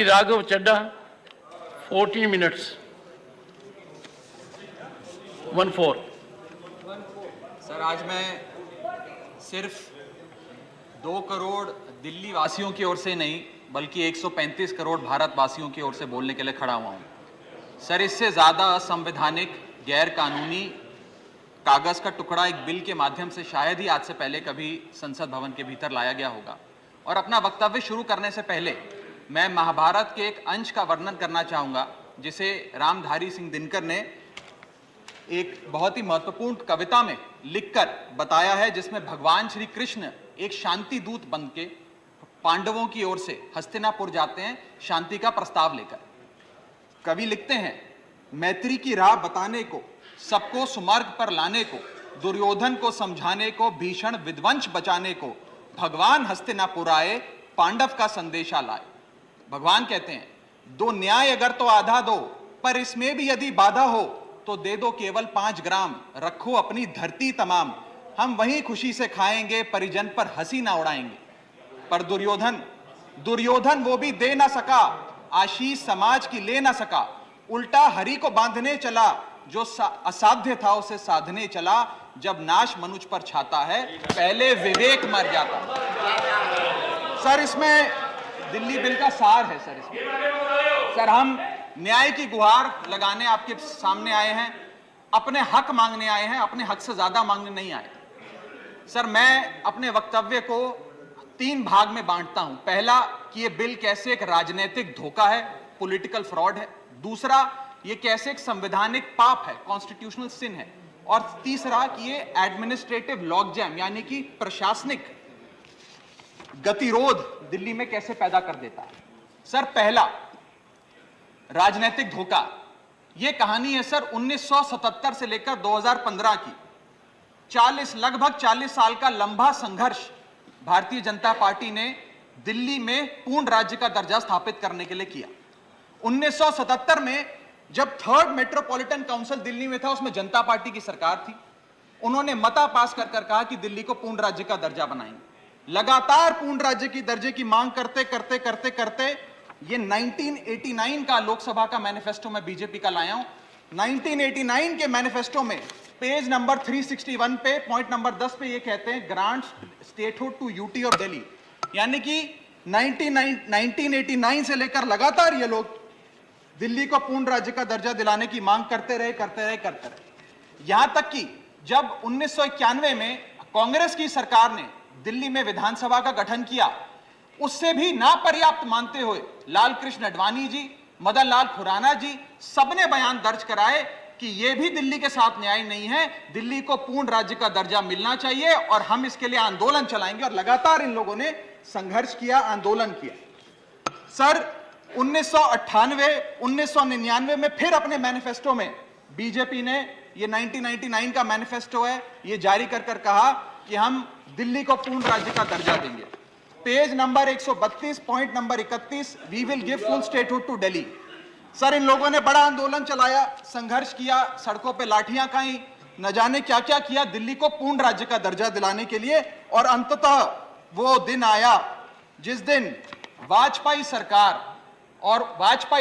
Raghav Chadha, 14 minutes. 1-4. Sir, आज मैं सिर्फ 2 करोड़ दिल्ली वासियों की ओर से नहीं बल्कि 135 करोड़ भारतवासियों की ओर से बोलने के लिए खड़ा हुआ हूं। सर, इससे ज्यादा असंवैधानिक, गैर कानूनी कागज का टुकड़ा एक बिल के माध्यम से शायद ही आज से पहले कभी संसद भवन के भीतर लाया गया होगा। और अपना वक्तव्य शुरू करने से पहले मैं महाभारत के एक अंश का वर्णन करना चाहूंगा जिसे रामधारी सिंह दिनकर ने एक बहुत ही महत्वपूर्ण कविता में लिखकर बताया है, जिसमें भगवान श्री कृष्ण एक शांति दूत बनके पांडवों की ओर से हस्तिनापुर जाते हैं शांति का प्रस्ताव लेकर। कवि लिखते हैं, मैत्री की राह बताने को, सबको सुमार्ग पर लाने को, दुर्योधन को समझाने को, भीषण विध्वंस बचाने को, भगवान हस्तिनापुर आए, पांडव का संदेशा लाए। भगवान कहते हैं, दो न्याय अगर तो आधा दो, पर इसमें भी यदि बाधा हो तो दे दो केवल 5 ग्राम, रखो अपनी धरती तमाम, हम वहीं खुशी से खाएंगे, परिजन पर हंसी ना उड़ाएंगे। पर दुर्योधन वो भी दे ना सका, आशीष समाज की ले ना सका, उल्टा हरि को बांधने चला, जो असाध्य था उसे साधने चला, जब नाश मनुष्य पर छाता है, पहले विवेक मर जाता। सर, इसमें दिल्ली बिल का सार है। सर, हम न्याय की गुहार लगाने आपके सामने आए हैं, अपने हक मांगने आए हैं, अपने हक से ज्यादा मांगने नहीं आए। सर, मैं अपने वक्तव्य को 3 भाग में बांटता हूं। पहला कि यह बिल कैसे एक राजनीतिक धोखा है, पॉलिटिकल फ्रॉड है। दूसरा, यह कैसे एक संवैधानिक पाप है, कॉन्स्टिट्यूशनल सिन है। और तीसरा कि यह एडमिनिस्ट्रेटिव लॉकजैम यानी कि प्रशासनिक गतिरोध दिल्ली में कैसे पैदा कर देता है। सर, पहला राजनीतिक धोखा, यह कहानी है सर 1977 से लेकर 2015 की। लगभग 40 साल का लंबा संघर्ष भारतीय जनता पार्टी ने दिल्ली में पूर्ण राज्य का दर्जा स्थापित करने के लिए किया। 1977 में जब 3rd मेट्रोपॉलिटन काउंसिल दिल्ली में था, उसमें जनता पार्टी की सरकार थी। उन्होंने मता पास कर कहा कि दिल्ली को पूर्ण राज्य का दर्जा बनाएंगे। लगातार पूर्ण राज्य की दर्जे की मांग करते ये 1989 का लोकसभा का मैनिफेस्टो मैं बीजेपी का लाया हूं। 1989 के मैनिफेस्टो में पेज नंबर 361 पे पॉइंट नंबर 10 पे ये कहते हैं, grant statehood to UT of Delhi. यानी कि 1989 से लेकर लगातार ये लोग दिल्ली को पूर्ण राज्य का दर्जा दिलाने की मांग करते रहे। यहां तक कि जब 1991 में कांग्रेस की सरकार ने दिल्ली में विधानसभा का गठन किया, उससे भी ना पर्याप्त मानते हुए लाल कृष्ण आडवाणी जी, मदन लाल खुराना जी सबने बयान दर्ज कराए कि यह भी दिल्ली के साथ न्याय नहीं है, दिल्ली को पूर्ण राज्य का दर्जा मिलना चाहिए और हम इसके लिए आंदोलन चलाएंगे। और लगातार इन लोगों ने संघर्ष किया, आंदोलन किया। सर, 1999 में फिर अपने मैनिफेस्टो में बीजेपी ने, ये 1999 का मैनिफेस्टो है, ये जारी कर कहा कि हम दिल्ली को पूर्ण राज्य का दर्जा देंगे। Page number 132 point number 31, we will give full statehood to Delhi. Sir, इन लोगों ने बड़ा आंदोलन चलाया, संघर्ष किया, सड़कों पे लाठियां खाई, न जाने क्या क्या किया दिल्ली को पूर्ण राज्य का दर्जा दिलाने के लिए। और अंततः वो दिन आया जिस दिन वाजपेयी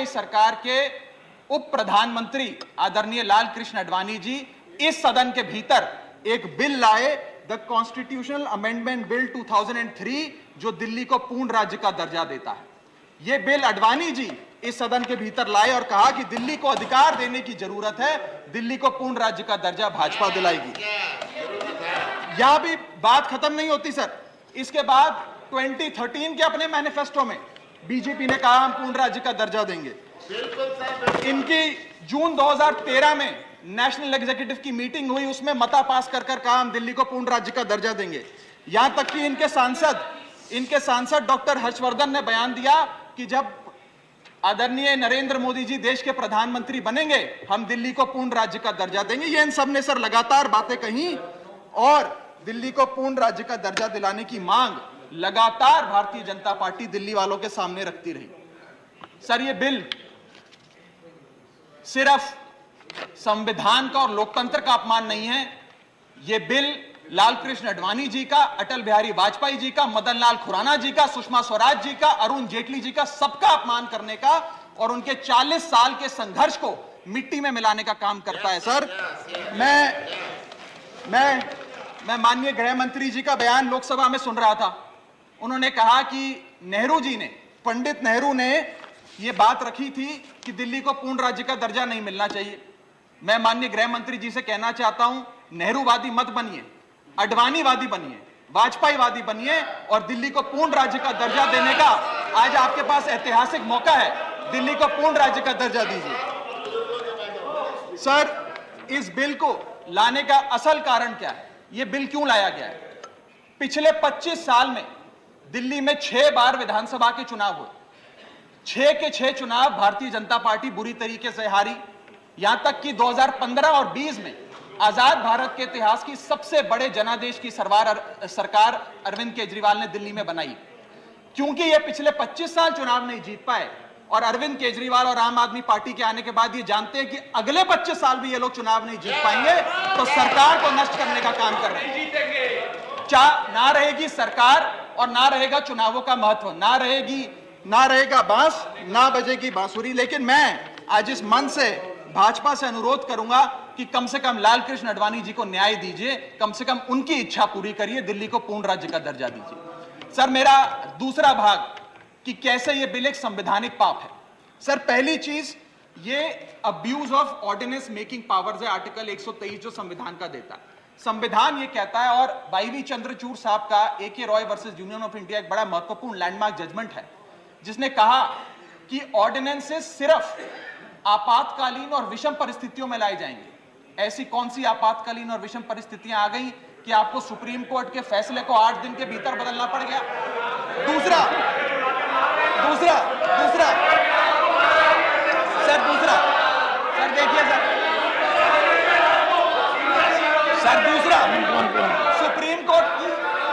सरकार के उप प्रधानमंत्री आदरणीय लाल कृष्ण आडवाणी जी इस सदन के भीतर एक बिल लाए, द कॉन्स्टिट्यूशनल अमेंडमेंट बिल 2003, जो दिल्ली को पूर्ण राज्य का दर्जा देता है। यह बिल आडवाणी जी इस सदन के भीतर लाए और कहा कि दिल्ली को अधिकार देने की जरूरत है, दिल्ली को पूर्ण राज्य का दर्जा भाजपा दिलाएगी। यहां भी बात खत्म नहीं होती सर। इसके बाद 2013 के अपने मैनिफेस्टो में बीजेपी ने कहा हम पूर्ण राज्य का दर्जा देंगे। इनकी जून 2013 में नेशनल एग्जीक्यूटिव की मीटिंग हुई, उसमें मता पास कर कहा हम दिल्ली को पूर्ण राज्य का दर्जा देंगे। यहां तक कि इनके सांसद डॉक्टर हर्षवर्धन ने बयान दिया कि जब आदरणीय नरेंद्र मोदी जी देश के प्रधानमंत्री बनेंगे, हम दिल्ली को पूर्ण राज्य का दर्जा देंगे। ये इन सब ने सर लगातार बातें कही और दिल्ली को पूर्ण राज्य का दर्जा दिलाने की मांग लगातार भारतीय जनता पार्टी दिल्ली वालों के सामने रखती रही। सर, ये बिल सिर्फ संविधान का और लोकतंत्र का अपमान नहीं है, यह बिल लाल कृष्ण आडवाणी जी का, अटल बिहारी वाजपेयी जी का, मदन लाल खुराना जी का, सुषमा स्वराज जी का, अरुण जेटली जी का, सबका अपमान करने का और उनके 40 साल के संघर्ष को मिट्टी में मिलाने का काम करता है। सर, मैं माननीय गृह मंत्री जी का बयान लोकसभा में सुन रहा था। उन्होंने कहा कि नेहरू जी ने, पंडित नेहरू ने यह बात रखी थी कि दिल्ली को पूर्ण राज्य का दर्जा नहीं मिलना चाहिए। मैं माननीय गृह मंत्री जी से कहना चाहता हूं, नेहरूवादी मत बनिए, आडवाणीवादी बनिए, वाजपेयीवादी बनिए और दिल्ली को पूर्ण राज्य का दर्जा देने का आज आपके पास ऐतिहासिक मौका है। दिल्ली को पूर्ण राज्य का दर्जा दीजिए। सर, इस बिल को लाने का असल कारण क्या है? यह बिल क्यों लाया गया है? पिछले 25 साल में दिल्ली में 6 बार विधानसभा के चुनाव हुए। 6 के 6 चुनाव भारतीय जनता पार्टी बुरी तरीके से हारी। यहां तक कि 2015 और 20 में आजाद भारत के इतिहास की सबसे बड़े जनादेश की सरकार अरविंद केजरीवाल ने दिल्ली में बनाई। क्योंकि ये पिछले 25 साल चुनाव नहीं जीत पाए और अरविंद केजरीवाल और आम आदमी पार्टी के आने के बाद ये जानते हैं कि अगले 25 साल भी ये लोग चुनाव नहीं जीत पाएंगे, तो सरकार को नष्ट करने का काम कर रहे हैं। ना रहेगी सरकार और ना रहेगा चुनावों का महत्व, ना रहेगा बांस, ना बजेगी बांसुरी। लेकिन मैं आज इस मन से भाजपा से अनुरोध करूंगा कि कम से कम लाल कृष्ण आडवाणी जी को न्याय दीजिए, कम से कम उनकी इच्छा पूरी करिए, दिल्ली को पूर्ण राज्य का दर्जा दीजिए। सर, मेरा दूसरा भाग कि कैसे यह बिल एक संवैधानिक पाप है। सर, पहली चीज, ये abuse of ordinance making powers है, आर्टिकल 123 जो संविधान का देता है। संविधान ये कहता है, और वाईवी चंद्रचूड़ साहब का AK Roy versus union of India एक बड़ा महत्वपूर्ण लैंडमार्क जजमेंट है, जिसने कहा कि ऑर्डिनेंसेस सिर्फ आपातकालीन और विषम परिस्थितियों में लाए जाएंगे। ऐसी कौन सी आपातकालीन और विषम परिस्थितियां आ गई कि आपको सुप्रीम कोर्ट के फैसले को 8 दिन के भीतर बदलना पड़ गया? दूसरा सर, देखिए सर, सुप्रीम कोर्ट,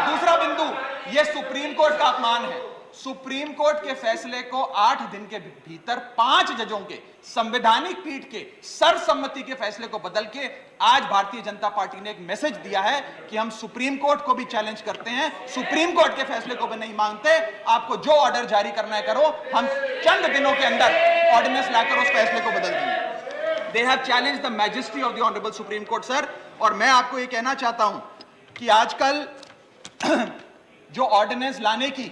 दूसरा बिंदु, यह सुप्रीम कोर्ट का अपमान है। सुप्रीम कोर्ट के फैसले को 8 दिन के भीतर 5 जजों के संवैधानिक पीठ के सर्वसम्मति के फैसले को बदल के आज भारतीय जनता पार्टी ने एक मैसेज दिया है कि हम सुप्रीम कोर्ट को भी चैलेंज करते हैं, सुप्रीम कोर्ट के फैसले को भी नहीं मांगते। आपको जो ऑर्डर जारी करना है करो, हम चंद दिनों के अंदर ऑर्डिनेंस लाकर उस फैसले को बदल देंगे। They have challenged the majesty of the honourable supreme court. Sir, और मैं आपको यह कहना चाहता हूं कि आजकल जो ऑर्डिनेंस लाने की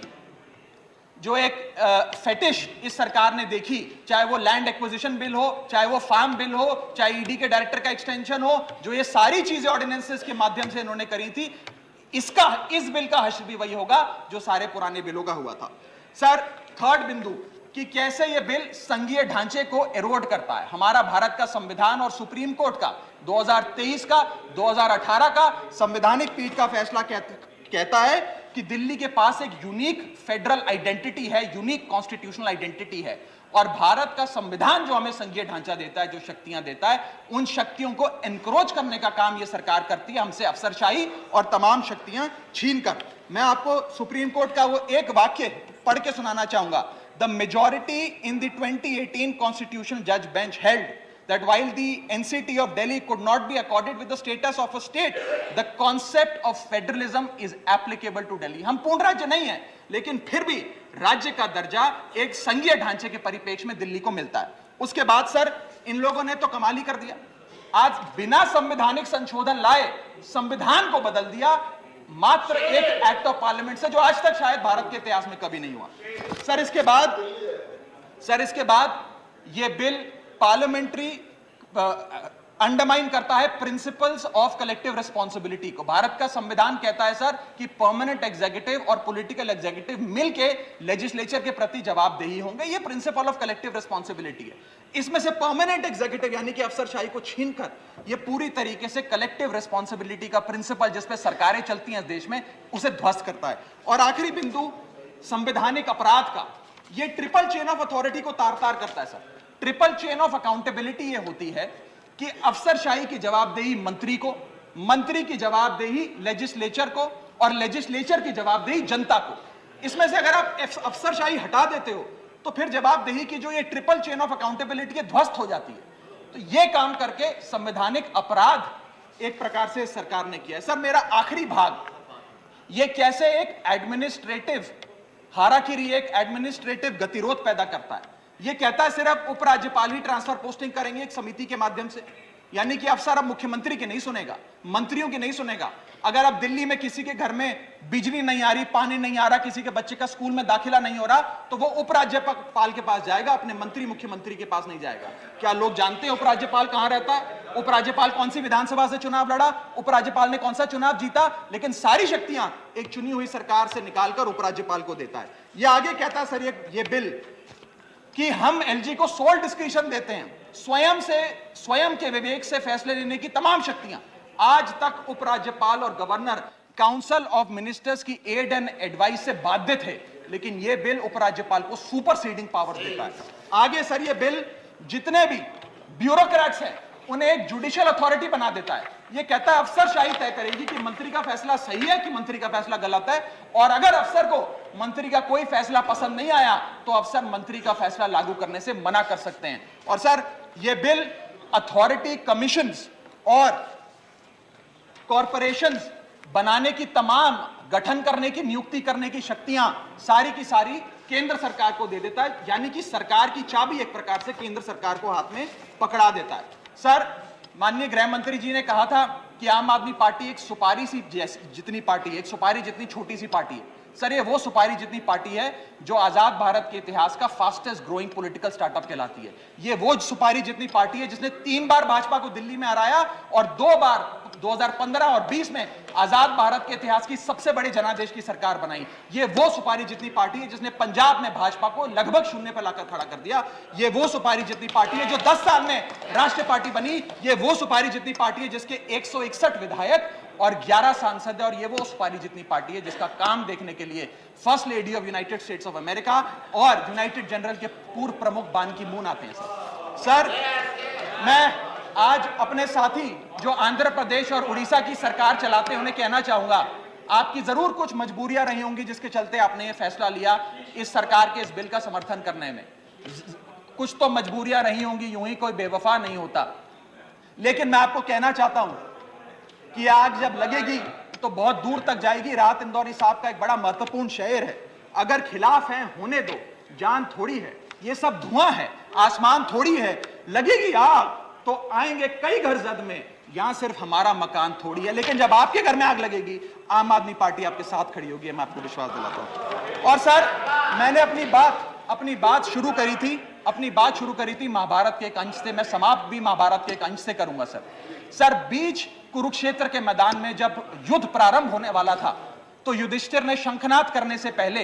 जो एक फेटिश इस सरकार ने देखी, चाहे वो लैंड एक्विजिशन बिल हो, चाहे वो फार्म बिल हो, चाहे ईडी के डायरेक्टर का एक्सटेंशन हो, जो ये सारी चीजें ऑर्डिनेंसेस के माध्यम से इन्होंने करी थी, इस बिल का हश्र भी वही होगा जो सारे पुराने बिलों का हुआ था। सर, थर्ड बिंदु कि कैसे ये बिल संघीय ढांचे को एरोड करता है। हमारा भारत का संविधान और सुप्रीम कोर्ट का 2023 का 2018 का संवैधानिक पीठ का फैसला कहता है कि दिल्ली के पास एक यूनिक फेडरल आइडेंटिटी है, यूनिक कॉन्स्टिट्यूशनल आइडेंटिटी है, और भारत का संविधान जो हमें संघीय ढांचा देता है, जो शक्तियां देता है, उन शक्तियों को एनक्रोच करने का काम यह सरकार करती है, हमसे अफसरशाही और तमाम शक्तियां छीनकर। मैं आपको सुप्रीम कोर्ट का वो एक वाक्य पढ़ के सुनाना चाहूंगा। The majority in the 2018 constitutional जज bench held that while the NCT of Delhi could not be accorded with the status of a state, the concept of federalism is applicable to Delhi. हम पूर्ण राज्य नहीं है, लेकिन फिर भी राज्य का दर्जा एक संघीय ढांचे के परिप्रेक्ष्य में दिल्ली को मिलता है। उसके बाद सर, इन लोगों ने तो कमाल ही कर दिया। आज बिना संवैधानिक संशोधन लाए संविधान को बदल दिया, मात्र एक एक्ट ऑफ पार्लियामेंट से, जो आज तक शायद भारत के इतिहास में कभी नहीं हुआ। सर, इसके बाद यह बिल पार्लियामेंट्री अंडरमाइन करता है प्रिंसिपल्स ऑफ कलेक्टिव रिस्पांसिबिलिटी को। भारत का संविधान कहता है सर कि परमानेंट एग्जीक्यूटिव और पॉलिटिकल एग्जीक्यूटिव मिलके लेजिस्लेचर के प्रति जवाबदेही होंगे। ये प्रिंसिपल ऑफ कलेक्टिव रिस्पांसिबिलिटी है। इसमें से परमानेंट एग्जीक्यूटिव यानी कि अफसरशाही को छीनकर ये पूरी तरीके से कलेक्टिव रिस्पांसिबिलिटी का प्रिंसिपल, जिस पे सरकारें चलती हैं इस देश में, उसे ध्वस्त करता है। और आखिरी बिंदु, संवैधानिक अपराध का, ये ट्रिपल चेन ऑफ अथॉरिटी को तार तार करता है sir. Triple chain of accountability ये होती है कि अफसरशाही की जवाबदेही मंत्री को, मंत्री की जवाबदेही लेजिस्लेचर को, और लेजिस्लेचर की जवाबदेही जनता को। इसमें से अगर आप अफसरशाही हटा देते हो तो फिर जवाबदेही की जो ये ट्रिपल चेन ऑफ अकाउंटेबिलिटी ध्वस्त हो जाती है। तो ये काम करके संवैधानिक अपराध एक प्रकार से सरकार ने किया है। सर मेरा आखिरी भाग, ये कैसे एक एडमिनिस्ट्रेटिव हाराकिरी, एक एडमिनिस्ट्रेटिव गतिरोध पैदा करता है। ये कहता है सिर्फ उपराज्यपाल ही ट्रांसफर पोस्टिंग करेंगे एक समिति के माध्यम से, यानी कि अफसर अब मुख्यमंत्री की नहीं सुनेगा, मंत्रियों की नहीं सुनेगा। अगर अब दिल्ली में किसी के घर में बिजली नहीं आ रही, पानी नहीं आ रहा, किसी के बच्चे का स्कूल में दाखिला नहीं हो रहा, तो वो उपराज्यपाल के पास जाएगा, अपने मंत्री मुख्यमंत्री के पास नहीं जाएगा। क्या लोग जानते हैं उपराज्यपाल कहां रहता है? उपराज्यपाल कौन सी विधानसभा से चुनाव लड़ा, उपराज्यपाल ने कौन सा चुनाव जीता? लेकिन सारी शक्तियां एक चुनी हुई सरकार से निकालकर उपराज्यपाल को देता है। यह आगे कहता है सर ये बिल कि हम एलजी को सोल डिस्क्रिशन देते हैं, स्वयं के विवेक से फैसले लेने की तमाम शक्तियां। आज तक उपराज्यपाल और गवर्नर काउंसिल ऑफ मिनिस्टर्स की एड एंड एडवाइस से बाध्य थे, लेकिन यह बिल उपराज्यपाल को सुपरसीडिंग पावर देता है। आगे सर यह बिल जितने भी ब्यूरोक्रेट्स हैं उन्हें एक जुडिशियल अथॉरिटी बना देता है। यह कहता है अफसरशाही तय करेगी कि मंत्री का फैसला सही है कि मंत्री का फैसला गलत है, और अगर अफसर को मंत्री का कोई फैसला पसंद नहीं आया तो अफसर मंत्री का फैसला लागू करने से मना कर सकते हैं। और सर यह बिल अथॉरिटी, कमीशंस और कॉरपोरेशंस बनाने की, तमाम गठन करने की, नियुक्ति करने की शक्तियां सारी की सारी केंद्र सरकार को दे देता है, यानी कि सरकार की चाबी एक प्रकार से केंद्र सरकार को हाथ में पकड़ा देता है। सर माननीय गृह मंत्री जी ने कहा था कि आम आदमी पार्टी एक सुपारी सी जितनी पार्टी है, एक सुपारी जितनी छोटी सी पार्टी है। सर ये वो सुपारी जितनी पार्टी है जो आजाद भारत के इतिहास का फास्टेस्ट ग्रोइंग पॉलिटिकल स्टार्टअप कहलाती है। ये वो सुपारी जितनी पार्टी है जिसने 3 बार भाजपा को दिल्ली में हराया और 2 बार 2015 और 20 में आजाद भारत के इतिहास की सबसे बड़ी जनादेश की सरकार बनाई। ये वो सुपारी जितनी पार्टी है जिसने पंजाब में भाजपा को लगभग शून्य पर लाकर खड़ा कर दिया। ये वो सुपारी जितनी पार्टी है जो 10 साल में राष्ट्रीय पार्टी बनी। ये वो सुपारी जितनी पार्टी है जिसके 161 विधायक और 11 सांसद है। और ये वो सुपारी जितनी पार्टी है जिसका काम देखने के लिए first lady of United states of America और यूनाइटेड जनरल के पूर्व प्रमुख बान की मून आते हैं। सर मैं आज अपने साथी जो आंध्र प्रदेश और उड़ीसा की सरकार चलाते हैं उन्हें कहना चाहूंगा, आपकी जरूर कुछ मजबूरियां रही होंगी जिसके चलते आपने ये फैसला लिया इस सरकार के इस बिल का समर्थन करने में। कुछ तो मजबूरियां रही होंगी, यूं ही कोई बेवफा नहीं होता। लेकिन मैं आपको कहना चाहता हूं कि आग जब लगेगी तो बहुत दूर तक जाएगी। राहत इंदौरी साहब का एक बड़ा महत्वपूर्ण शेर है, अगर खिलाफ है होने दो, जान थोड़ी है, ये सब धुआं है, आसमान थोड़ी है, लगेगी आग तो आएंगे कई घर जद में, यहां सिर्फ हमारा मकान थोड़ी है। लेकिन जब आपके घर में आग लगेगी आम आदमी पार्टी आपके साथ खड़ी होगी, मैं आपको विश्वास दिलाता हूं। और सर मैंने अपनी बात शुरू करी थी महाभारत के एक अंश से, मैं समाप्त भी महाभारत के एक अंश से करूंगा। सर बीच कुरुक्षेत्र के मैदान में जब युद्ध प्रारंभ होने वाला था तो युधिष्ठिर ने शंखनाद करने से पहले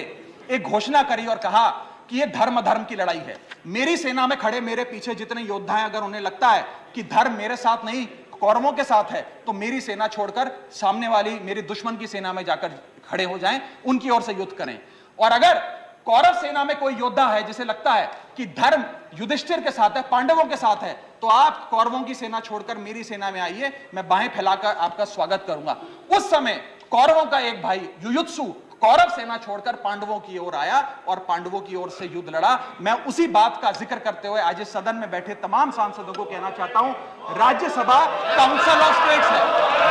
एक घोषणा करी और कहा कि यह धर्म की लड़ाई है। मेरी सेना में खड़े मेरे पीछे जितने योद्धा हैं, अगर उन्हें लगता है कि धर्म मेरे साथ नहीं कौरवों के साथ है तो मेरी सेना छोड़कर सामने वाली मेरी दुश्मन की सेना में जाकर खड़े हो जाएं, उनकी ओर से युद्ध करें। और अगर कौरव सेना में कोई योद्धा है जिसे लगता है कि धर्म युधिष्ठिर के साथ है, पांडवों के साथ है, तो आप कौरवों की सेना छोड़कर मेरी सेना में आइए, मैं बाहें फैलाकर आपका स्वागत करूंगा। उस समय कौरवों का एक भाई युयुत्सु कौरव सेना छोड़कर पांडवों की ओर आया और पांडवों की ओर से युद्ध लड़ा। मैं उसी बात का जिक्र करते हुए आज इस सदन में बैठे तमाम सांसदों को कहना चाहता हूं, राज्यसभा काउंसिल ऑफ स्टेट्स है,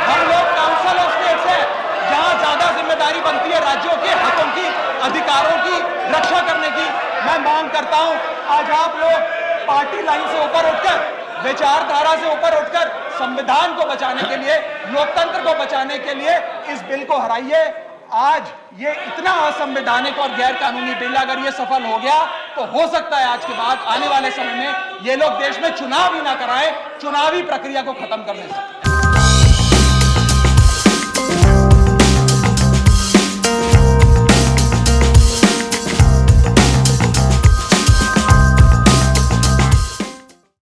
हम लोग काउंसिल ऑफ स्टेट्स है, जहां ज्यादा जिम्मेदारी बनती है राज्यों के हकों की, अधिकारों की रक्षा करने की। मैं मांग करता हूं आज आप लोग पार्टी लाइन से ऊपर उठकर, विचारधारा से ऊपर उठकर संविधान को बचाने के लिए, लोकतंत्र को बचाने के लिए इस बिल को हराइए। आज ये इतना असंवैधानिक और गैर कानूनी बिल अगर ये सफल हो गया तो हो सकता है आज के बाद आने वाले समय में ये लोग देश में चुनाव ही ना कराएं, चुनावी प्रक्रिया को खत्म करने से।